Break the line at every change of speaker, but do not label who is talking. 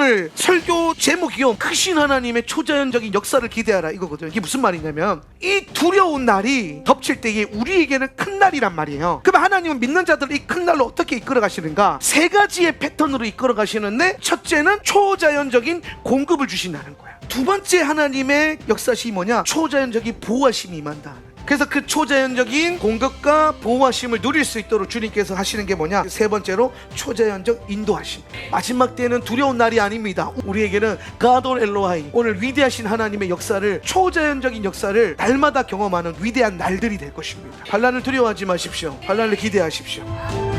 오늘 설교 제목이요, 크신 하나님의 초자연적인 역사를 기대하라 이거거든요. 이게 무슨 말이냐면 이 두려운 날이 덮칠 때에 우리에게는 큰 날이란 말이에요. 그럼 하나님은 믿는 자들을 이 큰 날로 어떻게 이끌어 가시는가? 세 가지의 패턴으로 이끌어 가시는데, 첫째는 초자연적인 공급을 주신다는 거야. 두 번째 하나님의 역사심이 뭐냐? 초자연적인 보호하심이 임한다. 그래서 그 초자연적인 공급과 보호하심을 누릴 수 있도록 주님께서 하시는 게 뭐냐? 세 번째로 초자연적 인도하심. 마지막 때는 두려운 날이 아닙니다. 우리에게는 가돌 엘로하이, 오늘 위대하신 하나님의 역사를, 초자연적인 역사를 날마다 경험하는 위대한 날들이 될 것입니다. 환난을 두려워하지 마십시오. 환난을 기대하십시오.